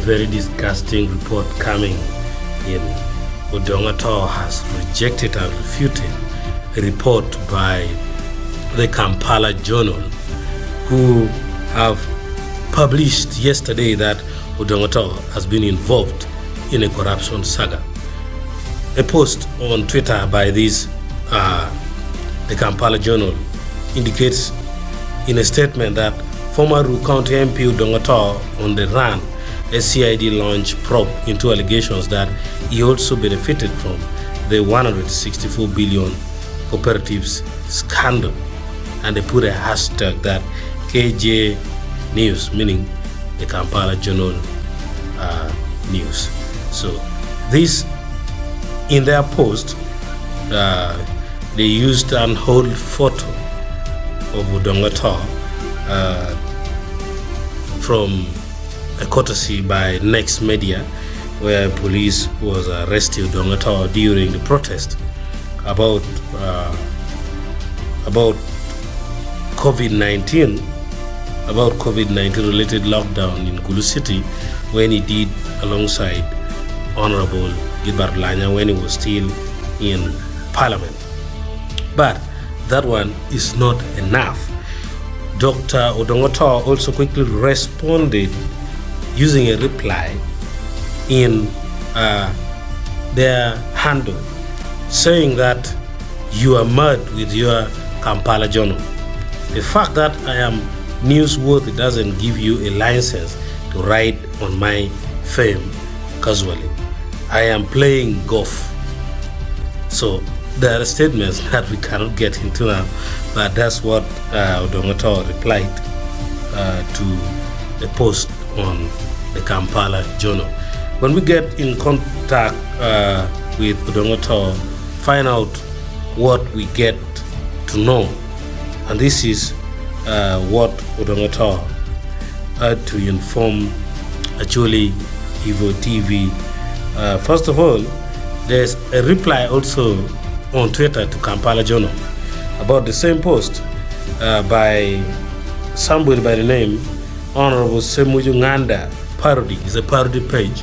very disgusting report coming in. Odonga has rejected and refuted a report by the Kampala Journal, who have published yesterday that Odonga has been involved in a corruption saga. A post on Twitter by the Kampala Journal indicates in a statement that former Ru County MP Odonga on the run a CID launched probe into allegations that he also benefited from the 164 billion cooperatives scandal, and they put a hashtag that KJ News, meaning the Kampala Journal News. So this, in their post, they used an old photo of Odonga from a courtesy by Next Media, where police was arresting Odonga during the protest about COVID-19 related lockdown in Gulu City, when he did alongside Honorable Gimara when he was still in Parliament. But that one is not enough. Dr. Odonga also quickly responded using a reply in their handle, saying that you are mad with your Kampala Journal. The fact that I am newsworthy doesn't give you a license to ride on my fame casually. I am playing golf. So there are statements that we cannot get into now, but that's what Odonga replied to a post on the Kampala Journal. When we get in contact with Odonga, find out what we get to know, and this is what Odonga had to inform Acholi Evo TV. First of all, there's a reply also on Twitter to Kampala Journal about the same post by somebody by the name Honorable Semujunganda Parody. It's a parody page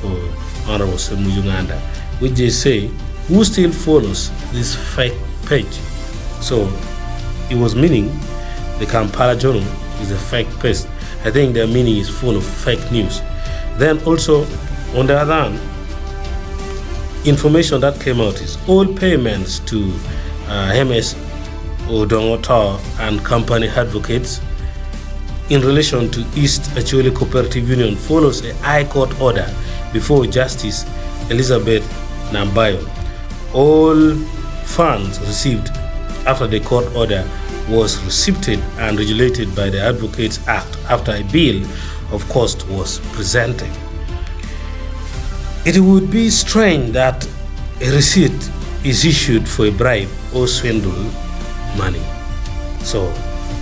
for Honorable Semujunganda, which they say, who still follows this fake page? So it was meaning the Kampala Journal is a fake page. I think their meaning is full of fake news. Then also, on the other hand, information that came out is all payments to MS Odonga and company advocates in relation to East Acholi Cooperative Union follows a High Court order before Justice Elizabeth Nambayo. All funds received after the court order was receipted and regulated by the Advocates Act after a bill of cost was presented. It would be strange that a receipt is issued for a bribe or swindle money. So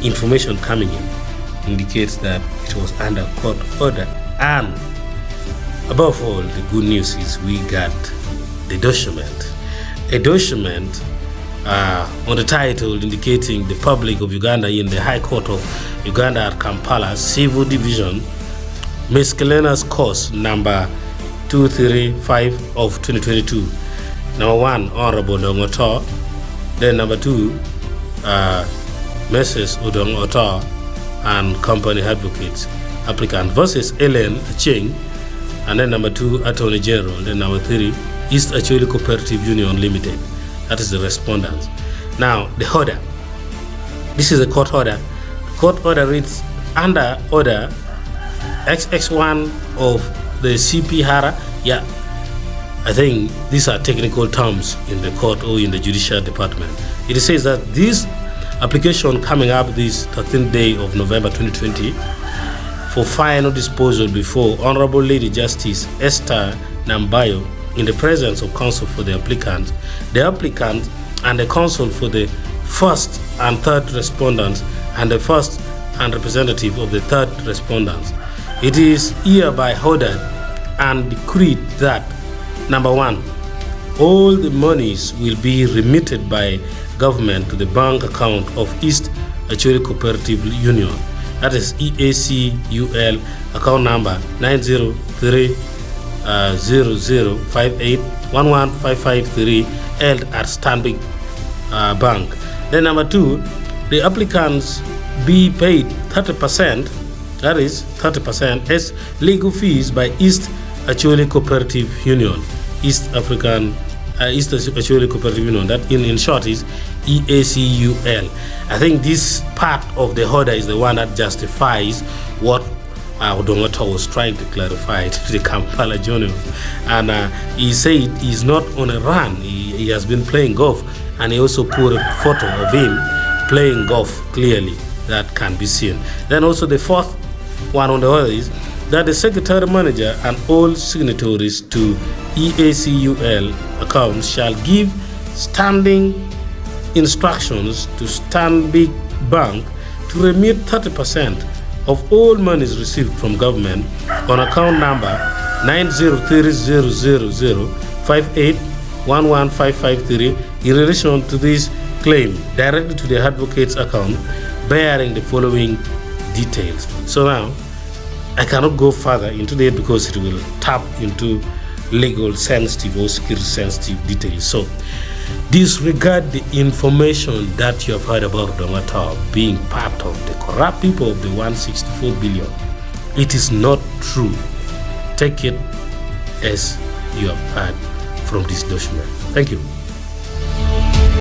information coming in indicates that it was under court order, and above all, the good news is we got the document. A document on the title indicating the public of Uganda in the High Court of Uganda at Kampala Civil Division miscellaneous cause number 235 of 2022. Number 1, Honorable Odonga, then number 2, Mrs. Odonga and company advocates applicant versus Ellen Cheng, and then number 2, Attorney General, then number 3, East Acholi Cooperative Union Limited. That is the respondents. Now the order, this is a court order. Court order reads under order XX1 of the CP Hara. Yeah, I think these are technical terms in the court or in the judicial department. It says that this application coming up this 13th day of November 2020 for final disposal before Honorable Lady Justice Esther Nambayo in the presence of counsel for the applicant and the counsel for the first and third respondents and the first and representative of the third respondents. It is hereby ordered and decreed that number 1, all the monies will be remitted by government to the bank account of East Acholi Cooperative Union that is EACUL, account number 9030058115553, held at Stanbic Bank. Then number 2, the applicants be paid 30%, that is 30% as legal fees by East Acholi Cooperative Union, East Acholi Cooperative Union, that in short is EACUL. I think this part of the order is the one that justifies what Odonga was trying to clarify to the Kampala Journal. And he said he's not on a run, he has been playing golf, and he also put a photo of him playing golf clearly that can be seen. Then also the fourth one on the order is that the secretary manager and all signatories to EACUL accounts shall give standing instructions to Stanbic Bank to remit 30% of all monies received from government on account number 9030058115553 in relation to this claim directly to the advocate's account bearing the following details. So now I cannot go further into that because it will tap into legal sensitive or security sensitive details. So disregard the information that you have heard about Odonga being part of the corrupt people of the 164 billion. It is not true. Take it as you have heard from this document. Thank you.